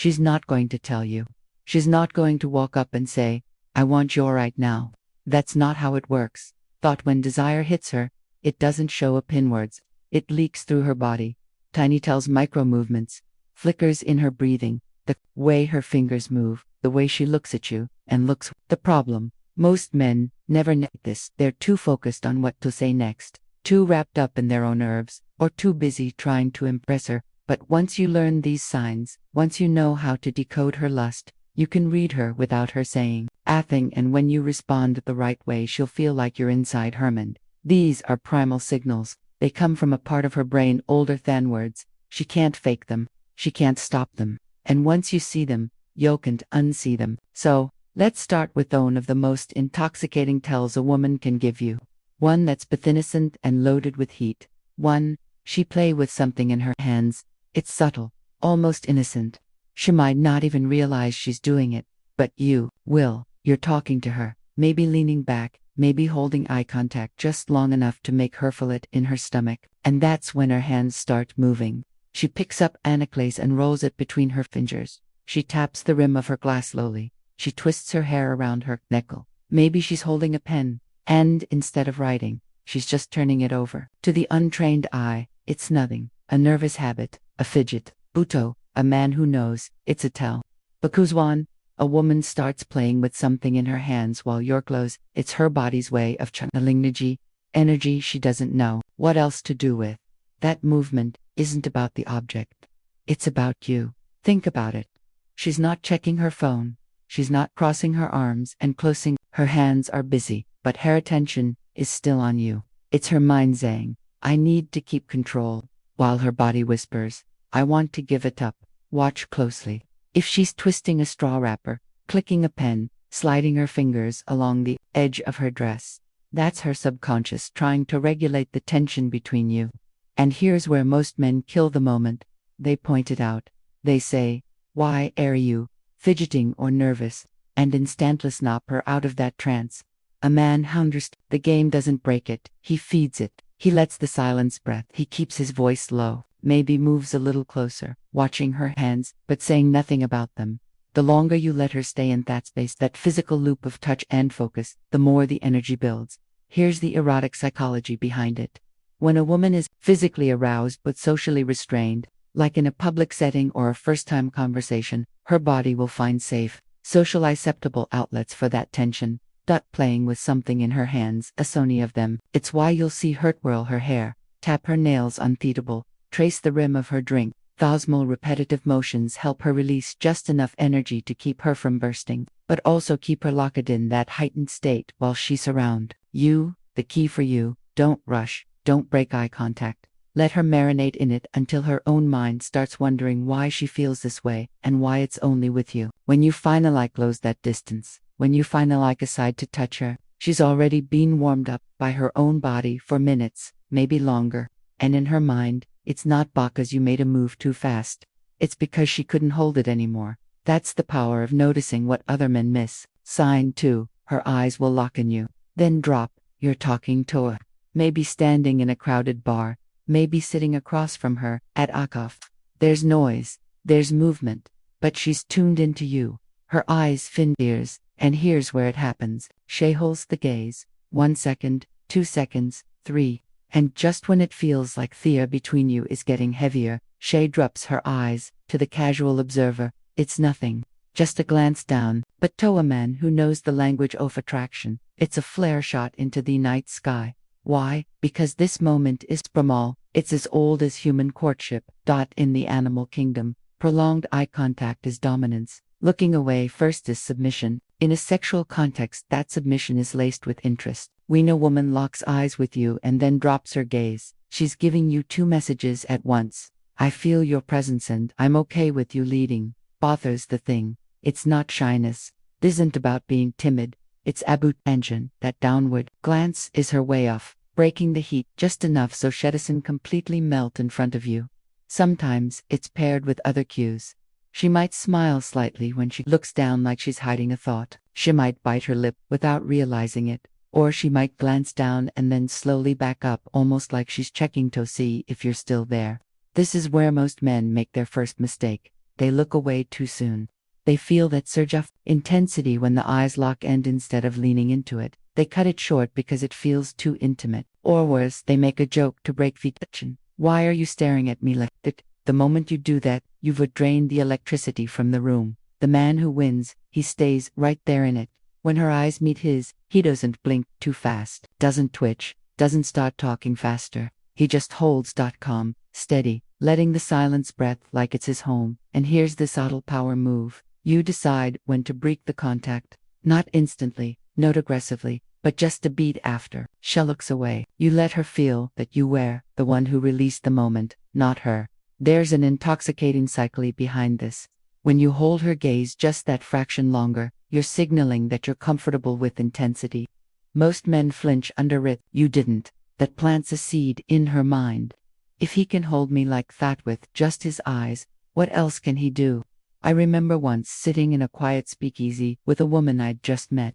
She's not going to tell you. She's not going to walk up and say, I want you right now. That's not how it works. Thought when desire hits her, it doesn't show up inwards. It leaks through her body. Tiny tells micro movements, flickers in her breathing, the way her fingers move, the way she looks at you, and looks. The problem, most men never know this. They're too focused on what to say next, too wrapped up in their own nerves, or too busy trying to impress her. But once you learn these signs, once you know how to decode her lust, you can read her without her saying a thing, and when you respond the right way, she'll feel like you're inside Herman. These are primal signals. They come from a part of her brain older than words. She can't fake them. She can't stop them. And once you see them, you can't unsee them. So, let's start with one of the most intoxicating tells a woman can give you. One that's both innocent and loaded with heat. One, she play with something in her hands. It's subtle, almost innocent. She might not even realize she's doing it, but you will. You're talking to her, maybe leaning back, maybe holding eye contact just long enough to make her feel it in her stomach. And that's when her hands start moving. She picks up a necklace and rolls it between her fingers. She taps the rim of her glass slowly. She twists her hair around her neck. Maybe she's holding a pen, and instead of writing, she's just turning it over. To the untrained eye, it's nothing. A nervous habit, a fidget. Buto, a man who knows, it's a tell. Bakuzwan, a woman starts playing with something in her hands while you're close. It's her body's way of channeling energy she doesn't know what else to do with. That movement isn't about the object. It's about you. Think about it. She's not checking her phone. She's not crossing her arms and closing. Her hands are busy, but her attention is still on you. It's her mind saying, I need to keep control, while her body whispers, I want to give it up. Watch closely. If she's twisting a straw wrapper, clicking a pen, sliding her fingers along the edge of her dress, that's her subconscious trying to regulate the tension between you. And here's where most men kill the moment. They point it out. They say, why are you fidgeting or nervous? And instantly snap her out of that trance. A man understands. The game doesn't break it. He feeds it. He lets the silence breath. He keeps his voice low. Maybe moves a little closer, watching her hands, but saying nothing about them. The longer you let her stay in that space, that physical loop of touch and focus, the more the energy builds. Here's the erotic psychology behind it. When a woman is physically aroused but socially restrained, like in a public setting or a first-time conversation, her body will find safe, socially acceptable outlets for that tension. Playing with something in her hands, so many of them. It's why you'll see her twirl her hair, tap her nails unbeatable, trace the rim of her drink. Those repetitive motions help her release just enough energy to keep her from bursting, but also keep her locked in that heightened state while she's around you. The key for you, don't rush, don't break eye contact. Let her marinate in it until her own mind starts wondering why she feels this way and why it's only with you. When you finally close that distance, when you finally decide to touch her, she's already been warmed up by her own body for minutes, maybe longer. And in her mind, it's not because you made a move too fast. It's because she couldn't hold it anymore. That's the power of noticing what other men miss. Sign 2, her eyes will lock in you, then drop. You're talking to her. Maybe standing in a crowded bar, maybe sitting across from her at Akaf. There's noise, there's movement, but she's tuned into you. Her eyes fin ears, and here's where it happens. She holds the gaze. 1 second, 2 seconds, 3. And just when it feels like the air between you is getting heavier, she drops her eyes. To the casual observer, it's nothing. Just a glance down. But to a man who knows the language of attraction, it's a flare shot into the night sky. Why? Because this moment is primal. It's as old as human courtship. In the animal kingdom, prolonged eye contact is dominance. Looking away first is submission. In a sexual context, that submission is laced with interest. When a woman locks eyes with you and then drops her gaze, she's giving you 2 messages at once. I feel your presence and I'm okay with you leading. Bothers the thing. It's not shyness. This isn't about being timid. It's about tension. That downward glance is her way of breaking the heat just enough so she doesn't completely melt in front of you. Sometimes it's paired with other cues. She might smile slightly when she looks down like she's hiding a thought. She might bite her lip without realizing it. Or she might glance down and then slowly back up, almost like she's checking to see if you're still there. This is where most men make their first mistake. they look away too soon. They feel that surge of intensity when the eyes lock and instead of leaning into it, they cut it short because it feels too intimate. Or worse, they make a joke to break the tension. Why are you staring at me like that? The moment you do that, you've drained the electricity from the room. The man who wins, he stays right there in it. When her eyes meet his, he doesn't blink too fast, doesn't twitch, doesn't start talking faster. He just holds calm, steady, letting the silence breath like it's his home. And here's the subtle power move. You decide when to break the contact. Not instantly, not aggressively, but just a beat after. She looks away. You let her feel that you were the one who released the moment, not her. There's an intoxicating psyche behind this. When you hold her gaze just that fraction longer, you're signaling that you're comfortable with intensity. Most men flinch under it. You didn't. That plants a seed in her mind. If he can hold me like that with just his eyes, what else can he do? I remember once sitting in a quiet speakeasy with a woman I'd just met.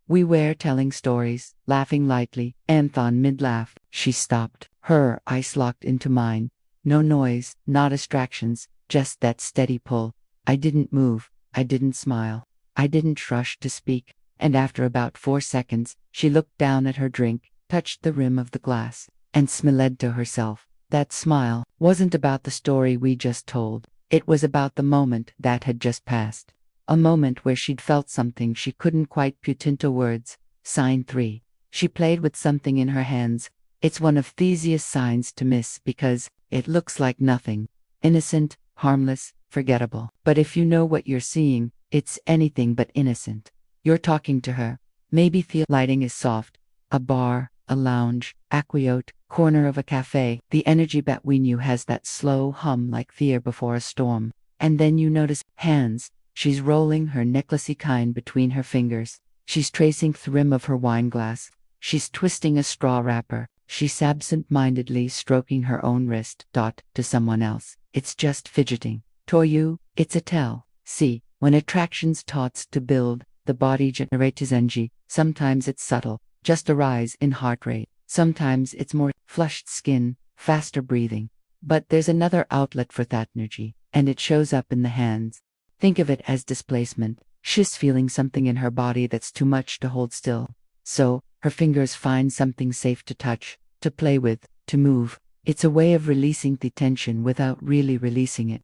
We were telling stories, laughing lightly, and on mid-laugh, she stopped. Her eyes locked into mine. No noise, no distractions, just that steady pull. I didn't move, I didn't smile, I didn't rush to speak, and after about 4 seconds, she looked down at her drink, touched the rim of the glass, and smiled to herself. That smile wasn't about the story we just told. It was about the moment that had just passed. A moment where she'd felt something she couldn't quite put into words. Sign 3. She played with something in her hands. It's one of the easiest signs to miss because it looks like nothing. Innocent, harmless, forgettable. But if you know what you're seeing, it's anything but innocent. You're talking to her. Maybe the lighting is soft. A bar, a lounge, aquiote, corner of a cafe. The energy between you has that slow hum like fear before a storm. And then you notice hands. She's rolling her necklacey kind between her fingers. She's tracing the rim of her wine glass. She's twisting a straw wrapper. She's absent-mindedly stroking her own wrist. To someone else, it's just fidgeting. To you, it's a tell. See, when attraction's taught to build, the body generates energy. Sometimes it's subtle, just a rise in heart rate. Sometimes it's more flushed skin, faster breathing. But there's another outlet for that energy, and it shows up in the hands. Think of it as displacement. She's feeling something in her body that's too much to hold still. So, her fingers find something safe to touch, to play with, to move. It's a way of releasing the tension without really releasing it.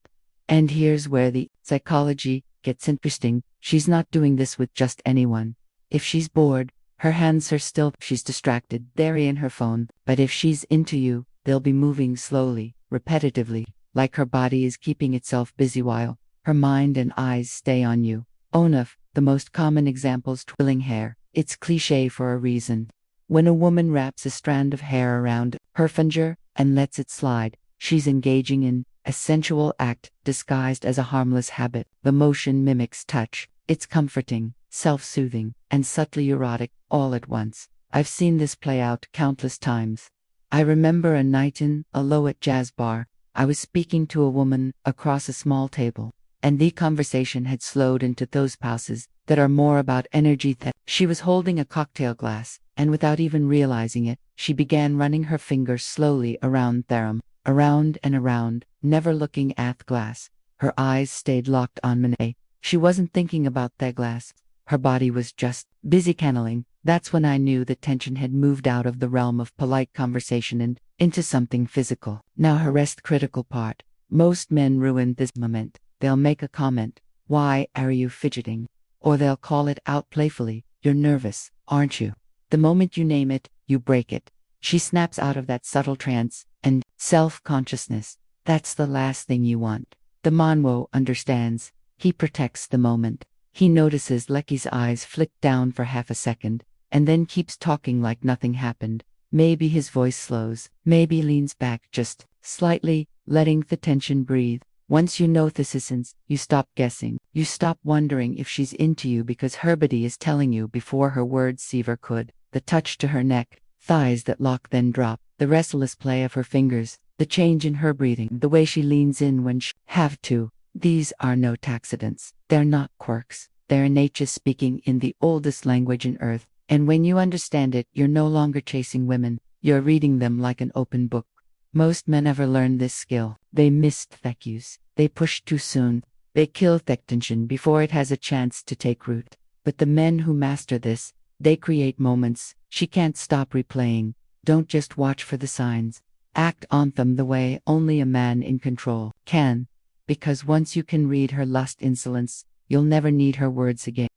And here's where the psychology gets interesting. She's not doing this with just anyone. If she's bored, her hands are still, she's distracted, they're in her phone. But if she's into you, they'll be moving slowly, repetitively, like her body is keeping itself busy while her mind and eyes stay on you. Onuf, the most common example's twirling hair. It's cliché for a reason. When a woman wraps a strand of hair around her finger and lets it slide, she's engaging in a sensual act disguised as a harmless habit. The motion mimics touch. It's comforting, self-soothing, and subtly erotic all at once. I've seen this play out countless times. I remember a night in a low-at jazz bar. I was speaking to a woman across a small table, and the conversation had slowed into those pauses that are more about energy. That she was holding a cocktail glass, and without even realizing it, she began running her fingers slowly around therum, around and around, never looking at the glass. Her eyes stayed locked on me. She wasn't thinking about that glass. Her body was just busy channeling. That's when I knew the tension had moved out of the realm of polite conversation and into something physical. Now her rest critical part. Most men ruin this moment. They'll make a comment. Why are you fidgeting? Or they'll call it out playfully. You're nervous, aren't you? The moment you name it, you break it. She snaps out of that subtle trance and self-consciousness. That's the last thing you want. The Monwo understands. He protects the moment. He notices Lecky's eyes flick down for half a second, and then keeps talking like nothing happened. Maybe his voice slows, maybe leans back just slightly, letting the tension breathe. Once you know this essence, you stop guessing. You stop wondering if she's into you because her body is telling you before her words ever could. The touch to her neck, thighs that lock then drop, the restless play of her fingers, the change in her breathing, the way she leans in when she have to. These are no accidents. They're not quirks. They're nature speaking in the oldest language in earth. And when you understand it, you're no longer chasing women. You're reading them like an open book. Most men never learn this skill. They missed the cues. They pushed too soon. They kill tension before it has a chance to take root. But the men who master this, they create moments she can't stop replaying. Don't just watch for the signs. Act on them the way only a man in control can. Because once you can read her lust insolence, you'll never need her words again.